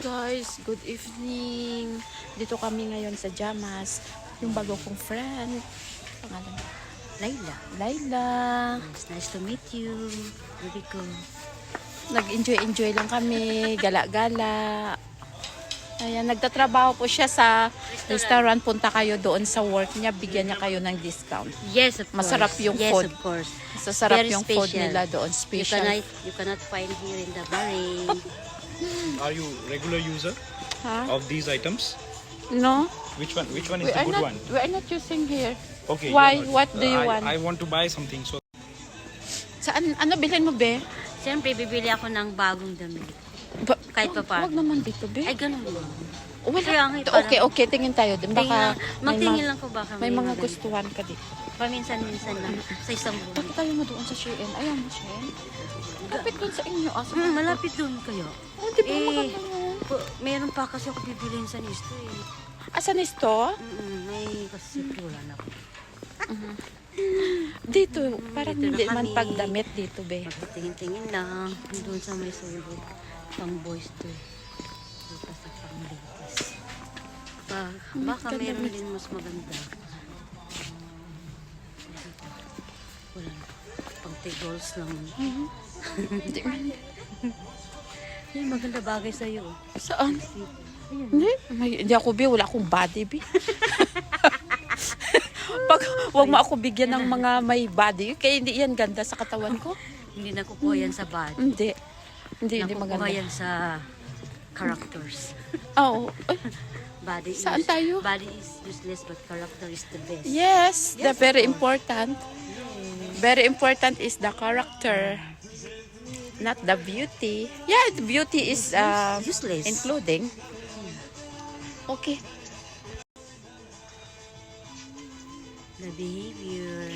Guys, good evening. Dito kami ngayon sa Jamas. Yung bago kong friend. Pangalan? Laila. It's nice to meet you. Very cool. Nag-enjoy lang kami. Gala-gala. Ayan, nagtatrabaho po siya sa restaurant. Punta kayo doon sa work niya. Bigyan niya kayo ng discount. Yes, of course. Masarap yung yes, food. Of course. Masarap Very yung special. food nila doon. Special. You cannot find here in the Bahrain. Are you regular user Huh? of these items? No? Which one is the good one? We are not using here. Okay. Why? you're not- What do you want? I want to buy something. So Saan? Ano bilhin mo, be? Siyempre, bibili ako ng bagong damit. Kahit pa paano. Wag naman dito, be. Ay, ganun mo. Wala. Kaya nga, parang- Okay, tingin tayo din. Baka Magtingin lang ko baka may mga maganda. gustuhan ka dito. Paminsan-minsan lang. Sa isang buwan. Bakit tayo mo doon sa Shein? Ayan mo, Shein. Lapit doon sa inyo. Malapit doon kayo. Oh, di ba Eh, maganda yun? Meron pa kasi ako bibiliin sa Nisto eh. Asan is to? May kasi wala na ako. Dito. Parang Dito na hindi man kami. pagdamit dito, be. Magtingin-tingin lang. Doon sa may sulod. Pang boys to eh. Dito sa pang ladies. Baka ganda meron mo. din mas maganda. Wala na. Pang tigolls lang. Hindi man. Yan, maganda bagay sa'yo. Saan? Hindi ako, be. Wala akong body, be. Wag mo ako bigyan ng mga may body. Kaya hindi yan ganda sa katawan ko. Hindi nakukuha yan sa body. Hindi. Hindi Nakukuha maganda. yan sa characters. Oo. Body Saan tayo? Body is useless but character is the best. Yes, the Yes, very of course. important. Very important is the character, not the beauty. Yeah, the beauty is Useless. including. Okay. The behavior.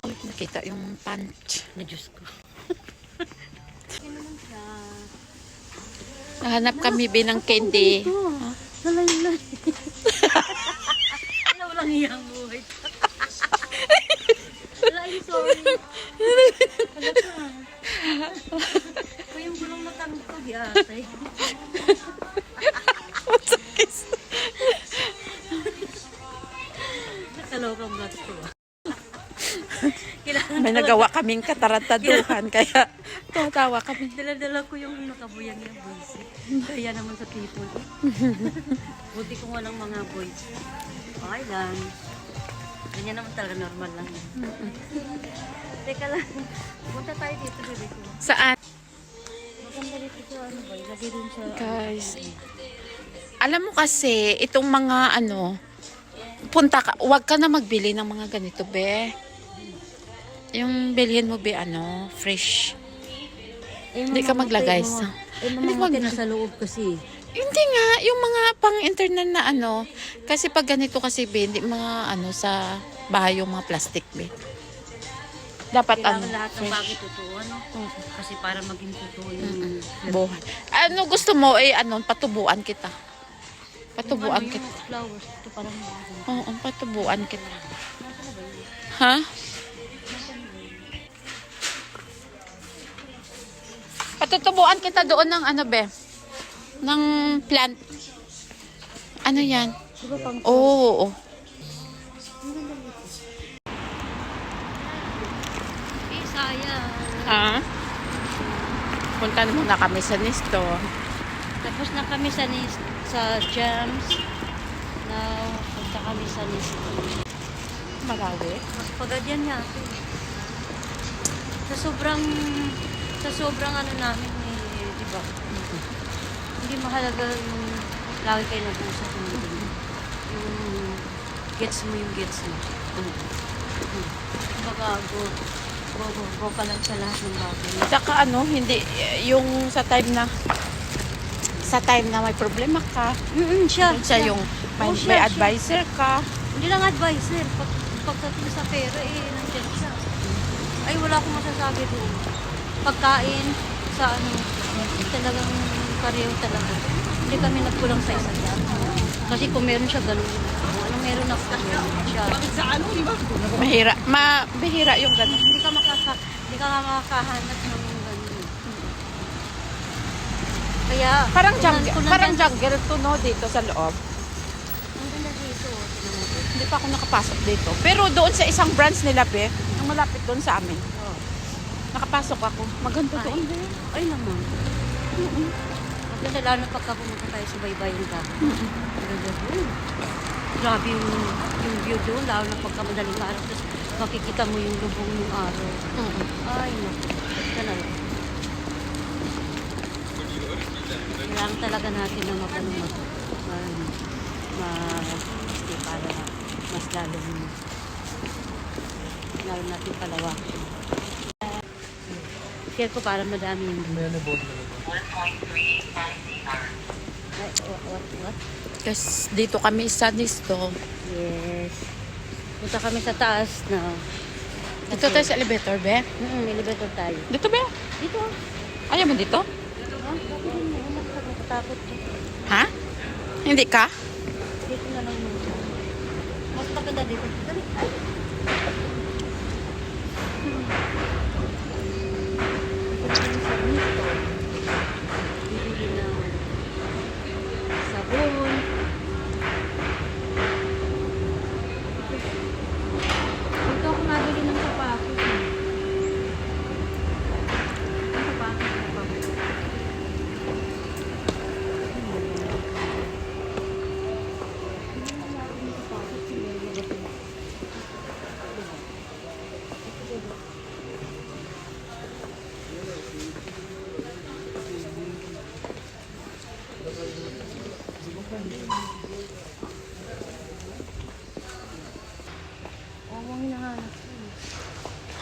Uy, nakita yung punch. Na Diyos ko. Nahanap kami ng candy. Nalaylay. Wala, walang iyang buhay. Wala, I'm sorry. Wala ka. Kung yung gulong na tangkog, yate. Nakalokang gas ko. Kailangan May nagawa kaming katarantaduhan, kaya tatawa kami. dala-dala ko yung nakabuyang yung boys. Kaya naman sa people. Buti ko nga ng mga boys. Okay lang. Ganyan naman talaga, normal lang. Teka lang. Punta tayo dito, bebe ko. Saan? Maganda dito sa ano ba? Ilagay dun sa... Guys, alam mo kasi, itong mga wag ka na magbili ng mga ganito, be. Yung bilhin mo, be, fresh. Hindi ka maglagay sa... Hindi ka Hindi sa loob kasi. Hindi nga, yung mga pang-internet na kasi pag ganito kasi, be, hindi mga sa bahay yung mga plastic, be. Dapat Kailangan lahat ng fresh. bagay totoo, ano? Kasi para maging totoo yung... Buhay. Ano gusto mo, patubuan kita. Patubuan yung kita. flowers, ito parang... Oo, patubuan kita. Ha? Patutubuan kita doon ng be? Ng plant. Ano yan? Diba pang... Oo. Eh, sayang. Ha? Punta muna kami sa Nisto. Tapos na kami sa Jams. Now, punta kami sa Nisto. Malawi. Pagad yan nga. Sa sobrang ano namin, di ba? Hindi mahalaga yung lagi kayo nag-uusap yung gets mo. Baka go ka lang sa lahat ng bagay. Saka hindi, yung sa time na may problema ka, siya yung may siya. advisor ka. Hindi lang advisor. Pagdating sa pera, nandiyan siya. Ay, wala akong masasabi doon. Pagkain, sa talagang pareho talaga. Hindi kami nagkulang sa isa't isa. Kasi kung meron siya, ganun. Kung ano meron ako, meron siya. Bihira yung ganun. Hindi ka makakahanap ng ganun. Kaya, Parang jungle to, no, dito sa loob. Ang ganda dito. Tingnan mo. Hindi pa ako nakapasok dito. Pero doon sa isang branch nila, be, ang malapit doon sa amin. Oh. Nakapasok ako. Maganda Ay, doon. ay naman. Maganda lalo pagka pumunta tayo sa baybayin ka. Maganda doon. Grabe yung view doon, lalo na pagka madaling araw. Tapos makikita mo yung lubong ng araw. Ay, naku. Talaga. Kailangan talaga natin na para mas lalo natin palawakin. Share ko para madami yung what? Kasi dito kami sa Nisto. Yes. Punta kami sa taas na. Dito tayo sa elevator, be. Elevator tayo. Dito, be. Dito. Ayaw mo dito? Nakatakot ko. Ha? Hindi ka? Dito na lang muna. Mas maganda dito. Dali. Ay. Bibili ng sabon. Dito ako nabili ng sapatos. Ang sapatos.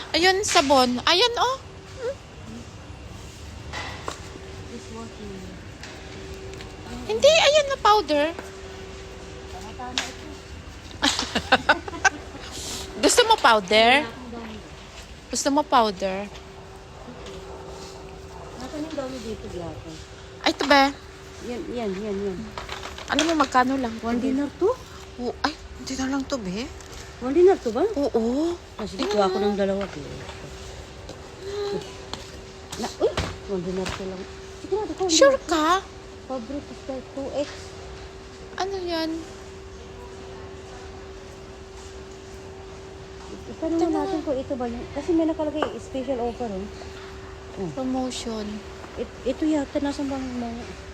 Ayun, sabon. Ayan, oh. Dishwashing. Hindi, ayan na powder. Tama ito. Gusto mo powder? Wala akong dami. Gusto mo powder? Nasaan yung dami dito, Gata? Ay, ito ba? Yan. Alam mo, magkano lang? 1 dinar to? Oh, ay, hindi na lang to, be. 1 dinar to ba? Oo. Kasi dito ako ng dalawa. Uy! 1 dinar to lang. Sige na, ito. Sure ka? Fabric style 2X. Ano yan? Itanong natin kung ito ba yung... Kasi may nakalagay special offer, oh. Promotion. Ito yata, nasa bang mga...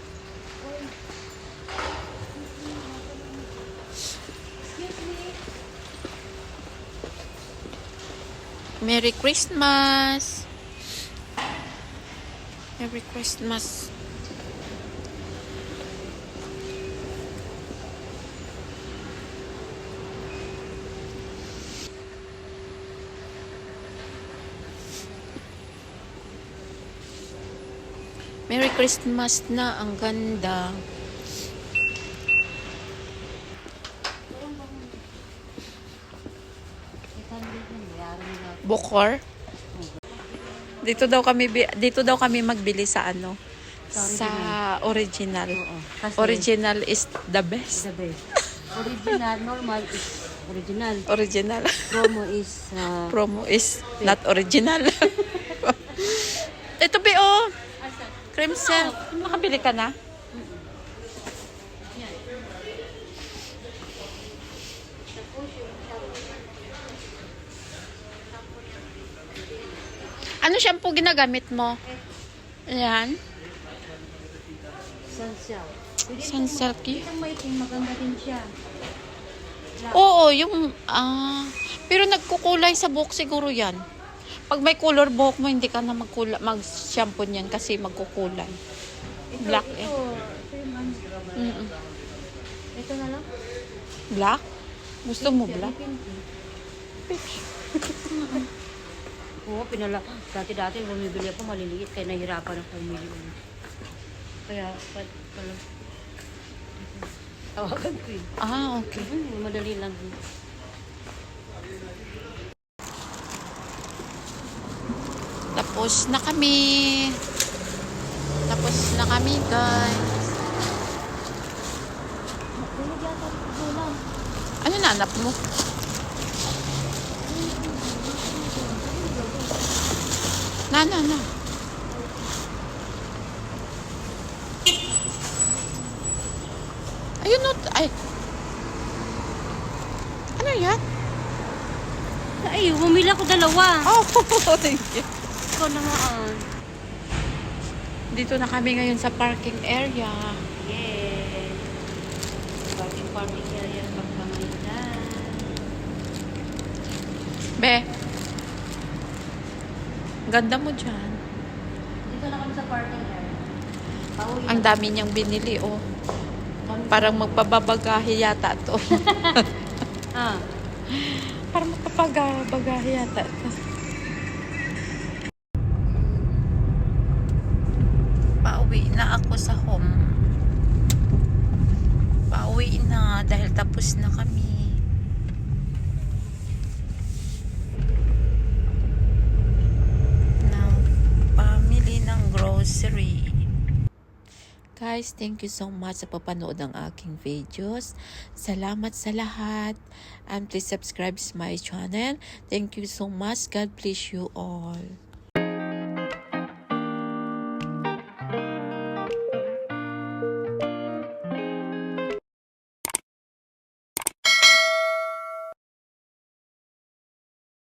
Merry Christmas! Merry Christmas! Merry Christmas na, ang ganda. Bukor. Dito daw kami magbili sa ano? Sa original. Oo. Kasi Original is the best. the best. Original, normal is original. Original. Promo is... Promo is not original. Ito be oh. Cream silk. Makabili ka na? Ano shampoo ginagamit mo? Ayan. Sunsilk. Sunsilk. Ang maitim, maganda din siya. Oo, yung... pero nagkukulay sa buhok siguro yan. Pag may color buhok mo, hindi ka na mag-shampoo niyan kasi magkukulay. Black eh. Ito yung ano. Mm-mm. Ito na lang. Black? Gusto mo black? Pink. Oo, dati bumibili ako maliliit kaya nahirapan ako bumili. Kaya, pala. Tawagan ko eh. Okay. Madali lang. Tapos na kami. Tapos na kami, guys. Ano nahanap mo? Na. Ay! Ano yan? Ay, bumili ako dalawa. Oh, thank you. Ikaw naman. Dito na kami ngayon sa parking area. Yes. Parking area ng Pagkamaylan. Be, ganda mo dyan. Dito na kami sa parking area. Pauwi Ang dami niyang binili, oh. Parang magpababagahe yata to. Ah. Parang magpapabagahe yata to. Pauwi na ako sa home. Pauwi na dahil tapos na kami. Na pamili ng grocery. Guys, thank you so much sa papanood ng aking videos. Salamat sa lahat. And please subscribe to my channel. Thank you so much. God bless you all.